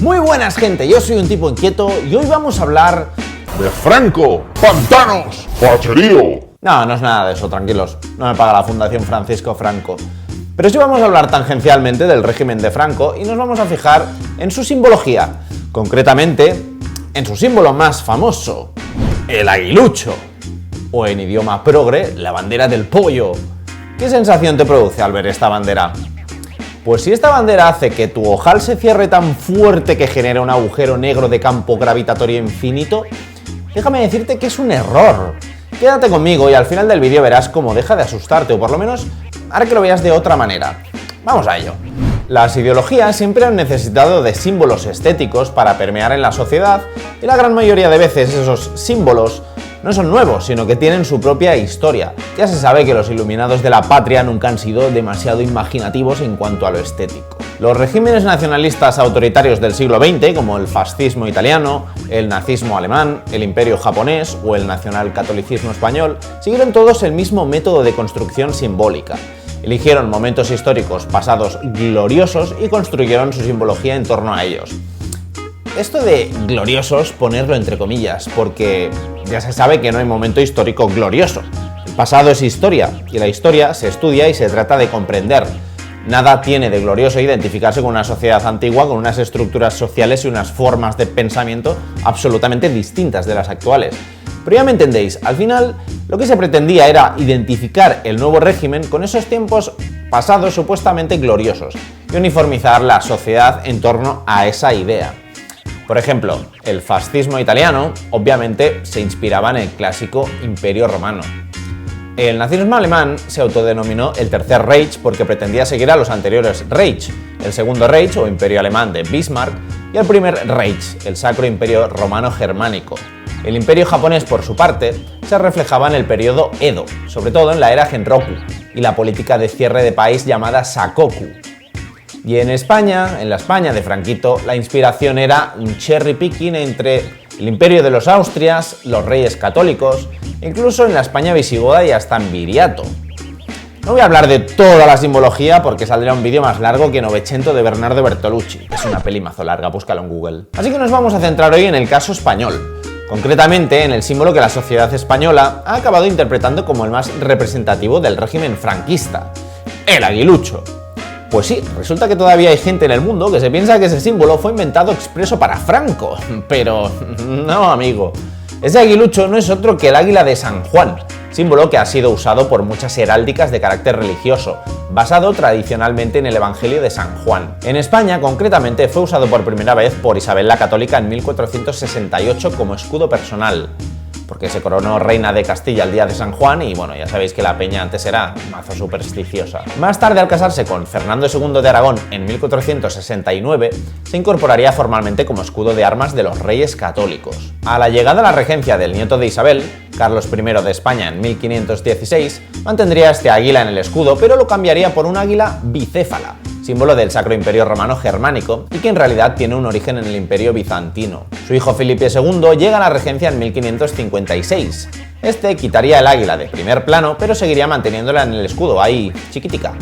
Muy buenas, gente, yo soy un tipo inquieto y hoy vamos a hablar de Franco, pantanos, facherío. No es nada de eso, tranquilos, no me paga la Fundación Francisco Franco. Pero sí vamos a hablar tangencialmente del régimen de Franco y nos vamos a fijar en su simbología, concretamente en su símbolo más famoso, el aguilucho, o en idioma progre, la bandera del pollo. ¿Qué sensación te produce al ver esta bandera? Pues si esta bandera hace que tu ojal se cierre tan fuerte que genera un agujero negro de campo gravitatorio infinito, déjame decirte que es un error. Quédate conmigo y al final del vídeo verás cómo deja de asustarte, o por lo menos hará que lo veas de otra manera. Vamos a ello. Las ideologías siempre han necesitado de símbolos estéticos para permear en la sociedad y la gran mayoría de veces esos símbolos no son nuevos, sino que tienen su propia historia. Ya se sabe que los iluminados de la patria nunca han sido demasiado imaginativos en cuanto a lo estético. Los regímenes nacionalistas autoritarios del siglo XX, como el fascismo italiano, el nazismo alemán, el imperio japonés o el nacionalcatolicismo español, siguieron todos el mismo método de construcción simbólica. Eligieron momentos históricos pasados gloriosos y construyeron su simbología en torno a ellos. Esto de gloriosos, ponerlo entre comillas, porque ya se sabe que no hay momento histórico glorioso. El pasado es historia, y la historia se estudia y se trata de comprender. Nada tiene de glorioso identificarse con una sociedad antigua, con unas estructuras sociales y unas formas de pensamiento absolutamente distintas de las actuales. Pero ya me entendéis, al final lo que se pretendía era identificar el nuevo régimen con esos tiempos pasados supuestamente gloriosos y uniformizar la sociedad en torno a esa idea. Por ejemplo, el fascismo italiano obviamente se inspiraba en el clásico Imperio Romano. El nazismo alemán se autodenominó el Tercer Reich porque pretendía seguir a los anteriores Reich, el Segundo Reich o Imperio Alemán de Bismarck y el Primer Reich, el Sacro Imperio Romano Germánico. El Imperio japonés, por su parte, se reflejaba en el periodo Edo, sobre todo en la era Genroku, y la política de cierre de país llamada Sakoku. Y en España, en la España de Franquito, la inspiración era un cherry picking entre el imperio de los Austrias, los reyes católicos, incluso en la España visigoda y hasta en Viriato. No voy a hablar de toda la simbología porque saldrá un vídeo más largo que Novecento de Bernardo Bertolucci. Es una peli mazo larga, búscalo en Google. Así que nos vamos a centrar hoy en el caso español. Concretamente en el símbolo que la sociedad española ha acabado interpretando como el más representativo del régimen franquista, el aguilucho. Pues sí, resulta que todavía hay gente en el mundo que se piensa que ese símbolo fue inventado expreso para Franco, pero no, amigo. Ese aguilucho no es otro que el águila de San Juan, símbolo que ha sido usado por muchas heráldicas de carácter religioso, basado tradicionalmente en el Evangelio de San Juan. En España, concretamente, fue usado por primera vez por Isabel la Católica en 1468 como escudo personal, porque se coronó reina de Castilla el día de San Juan y bueno, ya sabéis que la peña antes era mazo supersticiosa. Más tarde, al casarse con Fernando II de Aragón en 1469, se incorporaría formalmente como escudo de armas de los reyes católicos. A la llegada a la regencia del nieto de Isabel, Carlos I de España en 1516, mantendría este águila en el escudo, pero lo cambiaría por un águila bicéfala, símbolo del Sacro Imperio Romano Germánico y que en realidad tiene un origen en el Imperio Bizantino. Su hijo Felipe II llega a la regencia en 1556. Este quitaría el águila de primer plano, pero seguiría manteniéndola en el escudo, ahí, chiquitica.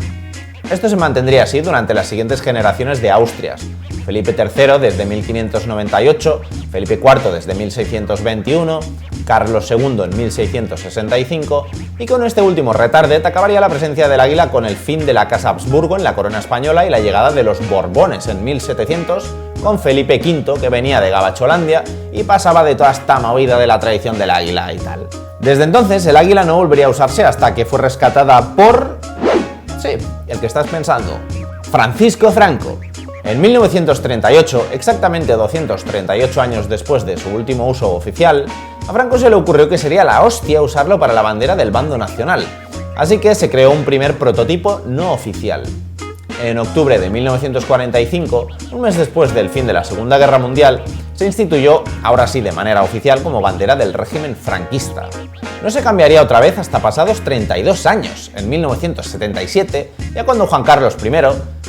Esto se mantendría así durante las siguientes generaciones de Austrias. Felipe III desde 1598, Felipe IV desde 1621, Carlos II en 1665 y con este último retardet acabaría la presencia del águila con el fin de la Casa Habsburgo en la corona española y la llegada de los Borbones en 1700 con Felipe V que venía de Gabacholandia y pasaba de toda esta movida de la tradición del águila y tal. Desde entonces el águila no volvería a usarse hasta que fue rescatada por... sí, el que estás pensando, Francisco Franco. En 1938, exactamente 238 años después de su último uso oficial, a Franco se le ocurrió que sería la hostia usarlo para la bandera del bando nacional, así que se creó un primer prototipo no oficial. En octubre de 1945, un mes después del fin de la Segunda Guerra Mundial, se instituyó, ahora sí de manera oficial, como bandera del régimen franquista. No se cambiaría otra vez hasta pasados 32 años, en 1977, ya cuando Juan Carlos I,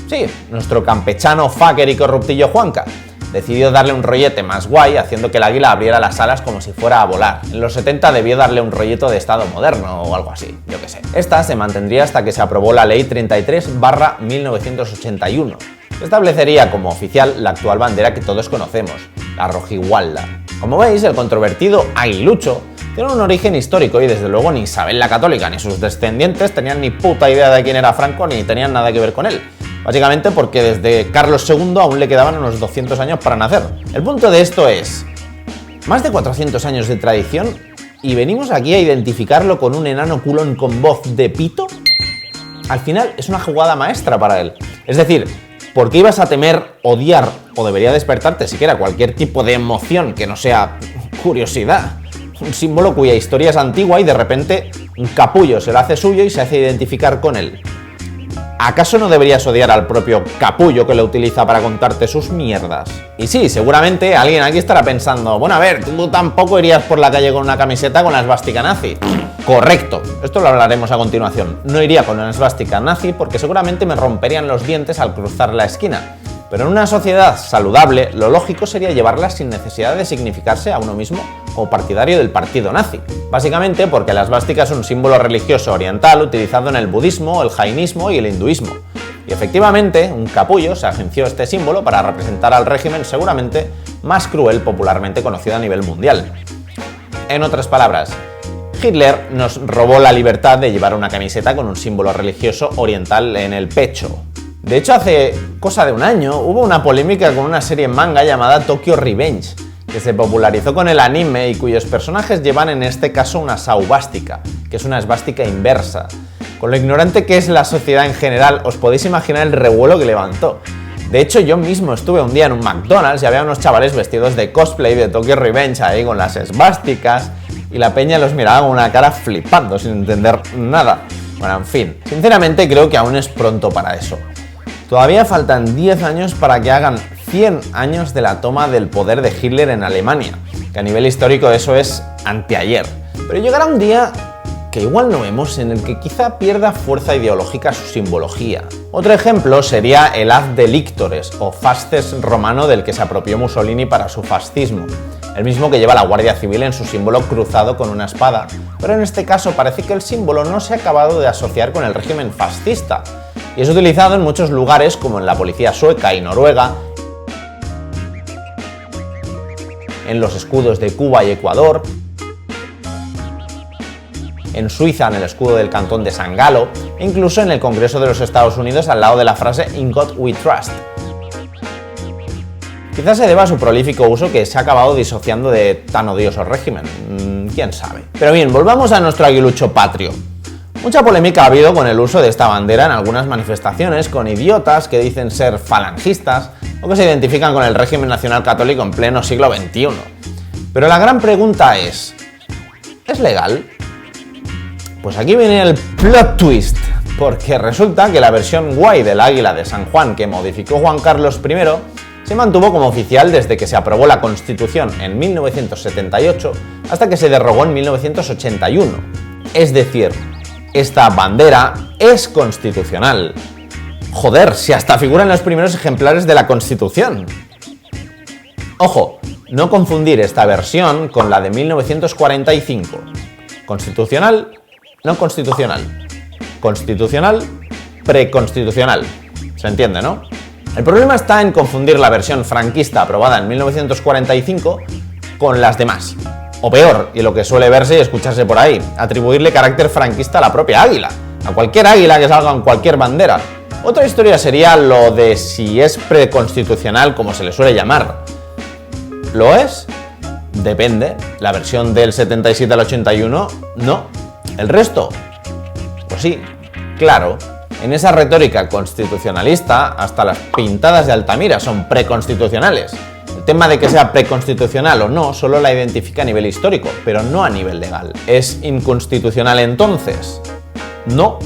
sí, nuestro campechano fucker y corruptillo Juanca, decidió darle un rollete más guay haciendo que el águila abriera las alas como si fuera a volar. En los 70 debió darle un rollito de estado moderno o algo así, yo qué sé. Esta se mantendría hasta que se aprobó la Ley 33/1981, establecería como oficial la actual bandera que todos conocemos, la rojigualda. Como veis, el controvertido aguilucho tiene un origen histórico y desde luego ni Isabel la Católica ni sus descendientes tenían ni puta idea de quién era Franco ni tenían nada que ver con él. Básicamente porque desde Carlos II aún le quedaban unos 200 años para nacer. El punto de esto es, más de 400 años de tradición y venimos aquí a identificarlo con un enano culón con voz de pito. Al final es una jugada maestra para él. Es decir, ¿por qué ibas a temer, odiar o debería despertarte siquiera cualquier tipo de emoción que no sea curiosidad? Un símbolo cuya historia es antigua y de repente un capullo se lo hace suyo y se hace identificar con él. ¿Acaso no deberías odiar al propio capullo que lo utiliza para contarte sus mierdas? Y sí, seguramente alguien aquí estará pensando, bueno, a ver, tú tampoco irías por la calle con una camiseta con la esvástica nazi. Correcto, esto lo hablaremos a continuación. No iría con una esvástica nazi porque seguramente me romperían los dientes al cruzar la esquina. Pero en una sociedad saludable, lo lógico sería llevarla sin necesidad de significarse a uno mismo como partidario del partido nazi. Básicamente porque la esvástica es un símbolo religioso oriental utilizado en el budismo, el jainismo y el hinduismo. Y efectivamente, un capullo se agenció este símbolo para representar al régimen seguramente más cruel popularmente conocido a nivel mundial. En otras palabras, Hitler nos robó la libertad de llevar una camiseta con un símbolo religioso oriental en el pecho. De hecho, hace cosa de un año hubo una polémica con una serie en manga llamada Tokyo Revenge, que se popularizó con el anime y cuyos personajes llevan en este caso una saubástica, que es una esvástica inversa. Con lo ignorante que es la sociedad en general, os podéis imaginar el revuelo que levantó. De hecho, yo mismo estuve un día en un McDonald's y había unos chavales vestidos de cosplay de Tokyo Revenge ahí con las esvásticas y la peña los miraba con una cara flipando sin entender nada. Bueno, en fin, sinceramente creo que aún es pronto para eso. Todavía faltan 10 años para que hagan 100 años de la toma del poder de Hitler en Alemania, que a nivel histórico eso es anteayer. Pero llegará un día que igual no vemos en el que quizá pierda fuerza ideológica su simbología. Otro ejemplo sería el haz de lictores o fasces romano del que se apropió Mussolini para su fascismo, el mismo que lleva la Guardia Civil en su símbolo cruzado con una espada, pero en este caso parece que el símbolo no se ha acabado de asociar con el régimen fascista, y es utilizado en muchos lugares como en la policía sueca y noruega, en los escudos de Cuba y Ecuador, en Suiza en el escudo del cantón de San Galo e incluso en el Congreso de los Estados Unidos al lado de la frase "In God We Trust". Quizás se deba a su prolífico uso que se ha acabado disociando de tan odioso régimen, quién sabe. Pero bien, volvamos a nuestro aguilucho patrio. Mucha polémica ha habido con el uso de esta bandera en algunas manifestaciones con idiotas que dicen ser falangistas o que se identifican con el régimen nacional católico en pleno siglo XXI. Pero la gran pregunta ¿es legal? Pues aquí viene el plot twist, porque resulta que la versión guay del águila de San Juan que modificó Juan Carlos I se mantuvo como oficial desde que se aprobó la Constitución en 1978 hasta que se derogó en 1981. Es decir, esta bandera es constitucional. Joder, si hasta figura en los primeros ejemplares de la Constitución. Ojo, no confundir esta versión con la de 1945. Constitucional, no constitucional. Constitucional, preconstitucional. ¿Se entiende, no? El problema está en confundir la versión franquista aprobada en 1945 con las demás. O peor, y lo que suele verse y escucharse por ahí, atribuirle carácter franquista a la propia águila, a cualquier águila que salga en cualquier bandera. Otra historia sería lo de si es preconstitucional, como se le suele llamar. ¿Lo es? Depende. La versión del 77 al 81, no. ¿El resto? Pues sí, claro. En esa retórica constitucionalista, hasta las pintadas de Altamira son preconstitucionales. El tema de que sea preconstitucional o no solo la identifica a nivel histórico, pero no a nivel legal. ¿Es inconstitucional entonces? No.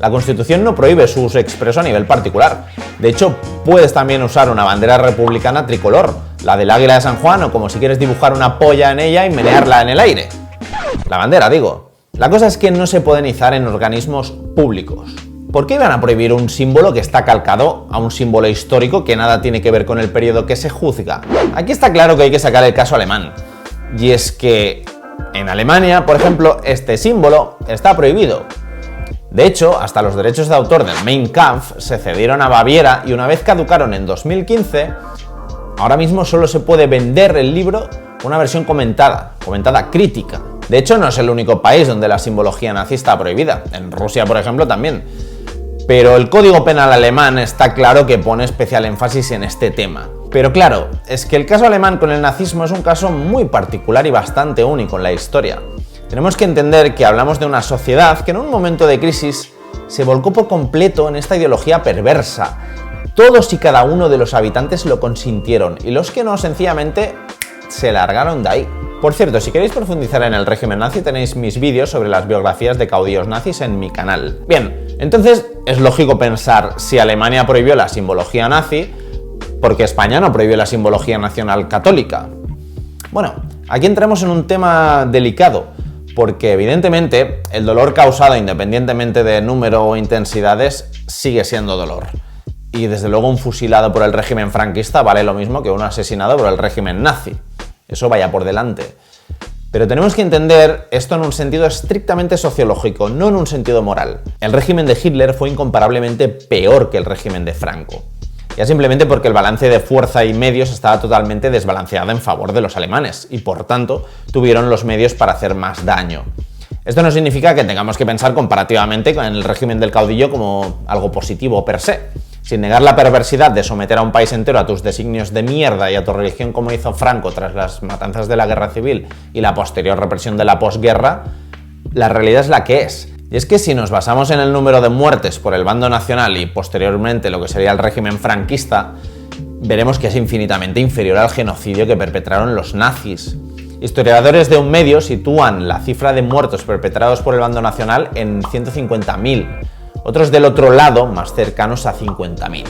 La Constitución no prohíbe su uso expreso a nivel particular. De hecho, puedes también usar una bandera republicana tricolor, la del águila de San Juan, o como si quieres dibujar una polla en ella y menearla en el aire. La bandera, digo. La cosa es que no se pueden izar en organismos públicos. ¿Por qué van a prohibir un símbolo que está calcado a un símbolo histórico que nada tiene que ver con el periodo que se juzga? Aquí está claro que hay que sacar el caso alemán. Y es que en Alemania, por ejemplo, este símbolo está prohibido. De hecho, hasta los derechos de autor del Mein Kampf se cedieron a Baviera y una vez caducaron en 2015, ahora mismo solo se puede vender el libro una versión comentada crítica. De hecho, no es el único país donde la simbología nazi está prohibida. En Rusia, por ejemplo, también. Pero el Código Penal alemán está claro que pone especial énfasis en este tema. Pero claro, es que el caso alemán con el nazismo es un caso muy particular y bastante único en la historia. Tenemos que entender que hablamos de una sociedad que en un momento de crisis se volcó por completo en esta ideología perversa. Todos y cada uno de los habitantes lo consintieron y los que no, sencillamente, se largaron de ahí. Por cierto, si queréis profundizar en el régimen nazi, tenéis mis vídeos sobre las biografías de caudillos nazis en mi canal. Bien, entonces es lógico pensar, si Alemania prohibió la simbología nazi, ¿por qué España no prohibió la simbología nacional católica? Bueno, aquí entramos en un tema delicado, porque evidentemente el dolor causado independientemente de número o intensidades sigue siendo dolor. Y desde luego un fusilado por el régimen franquista vale lo mismo que un asesinado por el régimen nazi. Eso vaya por delante. Pero tenemos que entender esto en un sentido estrictamente sociológico, no en un sentido moral. El régimen de Hitler fue incomparablemente peor que el régimen de Franco. Ya simplemente porque el balance de fuerza y medios estaba totalmente desbalanceado en favor de los alemanes y por tanto tuvieron los medios para hacer más daño. Esto no significa que tengamos que pensar comparativamente con el régimen del caudillo como algo positivo per se. Sin negar la perversidad de someter a un país entero a tus designios de mierda y a tu religión como hizo Franco tras las matanzas de la Guerra Civil y la posterior represión de la posguerra, la realidad es la que es. Y es que si nos basamos en el número de muertes por el bando nacional y posteriormente lo que sería el régimen franquista, veremos que es infinitamente inferior al genocidio que perpetraron los nazis. Historiadores de un medio sitúan la cifra de muertos perpetrados por el bando nacional en 150.000. Otros del otro lado, más cercanos a 50.000.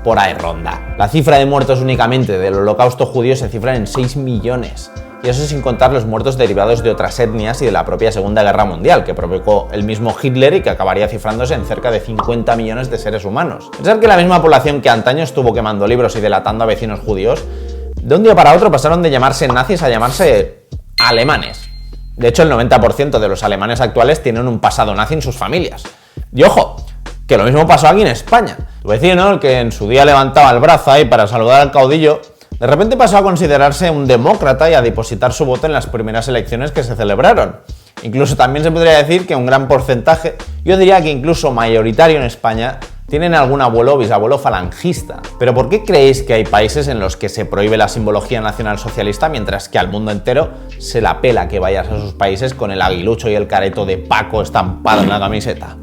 Por ahí ronda. La cifra de muertos únicamente del holocausto judío se cifra en 6 millones. Y eso sin contar los muertos derivados de otras etnias y de la propia Segunda Guerra Mundial, que provocó el mismo Hitler y que acabaría cifrándose en cerca de 50 millones de seres humanos. Pensar que la misma población que antaño estuvo quemando libros y delatando a vecinos judíos, de un día para otro pasaron de llamarse nazis a llamarse alemanes. De hecho, el 90% de los alemanes actuales tienen un pasado nazi en sus familias. Y ojo, que lo mismo pasó aquí en España. Tu vecino, el que en su día levantaba el brazo ahí para saludar al caudillo, de repente pasó a considerarse un demócrata y a depositar su voto en las primeras elecciones que se celebraron. Incluso también se podría decir que un gran porcentaje, yo diría que incluso mayoritario en España, tienen algún abuelo o bisabuelo falangista. Pero ¿por qué creéis que hay países en los que se prohíbe la simbología nacional socialista mientras que al mundo entero se la pela que vayas a sus países con el aguilucho y el careto de Paco estampado en la camiseta?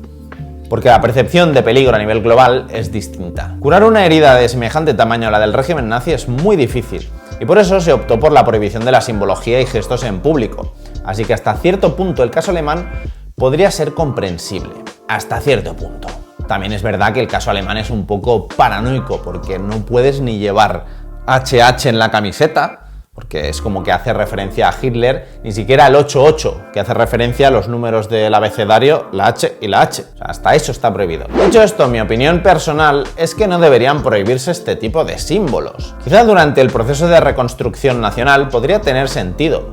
Porque la percepción de peligro a nivel global es distinta. Curar una herida de semejante tamaño a la del régimen nazi es muy difícil, y por eso se optó por la prohibición de la simbología y gestos en público. Así que hasta cierto punto el caso alemán podría ser comprensible. Hasta cierto punto. También es verdad que el caso alemán es un poco paranoico, porque no puedes ni llevar HH en la camiseta, porque es como que hace referencia a Hitler, ni siquiera el 88, que hace referencia a los números del abecedario, la H y la H. O sea, hasta eso está prohibido. Dicho esto, mi opinión personal es que no deberían prohibirse este tipo de símbolos. Quizá durante el proceso de reconstrucción nacional podría tener sentido,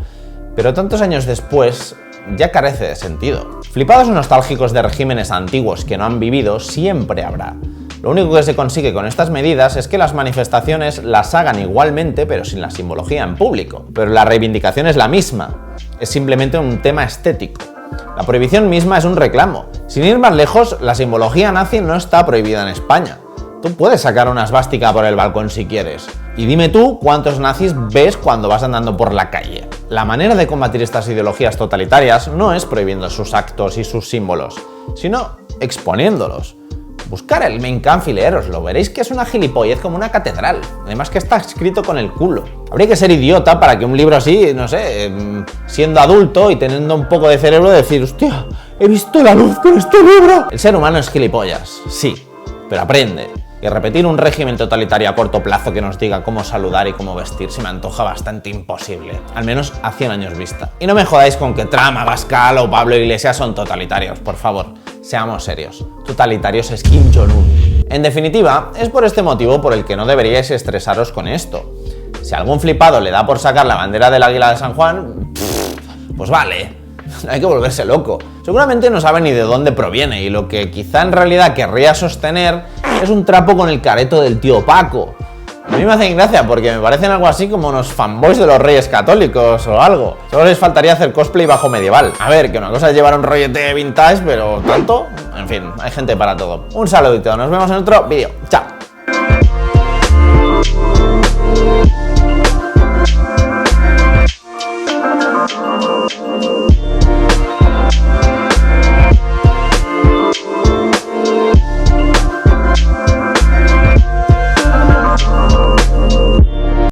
pero tantos años después ya carece de sentido. Flipados nostálgicos de regímenes antiguos que no han vivido siempre habrá. Lo único que se consigue con estas medidas es que las manifestaciones las hagan igualmente, pero sin la simbología en público. Pero la reivindicación es la misma, es simplemente un tema estético. La prohibición misma es un reclamo. Sin ir más lejos, la simbología nazi no está prohibida en España. Tú puedes sacar una esvástica por el balcón si quieres. Y dime tú cuántos nazis ves cuando vas andando por la calle. La manera de combatir estas ideologías totalitarias no es prohibiendo sus actos y sus símbolos, sino exponiéndolos. Buscar el Mein Kampf y leeroslo, veréis que es una gilipollez como una catedral, además que está escrito con el culo. Habría que ser idiota para que un libro así, no sé, siendo adulto y teniendo un poco de cerebro, decir, hostia, he visto la luz con este libro. El ser humano es gilipollas, sí, pero aprende. Y repetir un régimen totalitario a corto plazo que nos diga cómo saludar y cómo vestir se me antoja bastante imposible, al menos a 100 años vista. Y no me jodáis con que Trump, Abascal o Pablo Iglesias son totalitarios, por favor, seamos serios. Totalitarios es Kim Jong-un. En definitiva, es por este motivo por el que no deberíais estresaros con esto. Si algún flipado le da por sacar la bandera del águila de San Juan, pues vale. No hay que volverse loco. Seguramente no sabe ni de dónde proviene y lo que quizá en realidad querría sostener es un trapo con el careto del tío Paco. A mí me hacen gracia porque me parecen algo así como unos fanboys de los Reyes Católicos o algo. Solo les faltaría hacer cosplay bajo medieval. A ver, que una cosa es llevar un rollete vintage, pero ¿tanto? En fin, hay gente para todo. Un saludito, nos vemos en otro vídeo. Chao.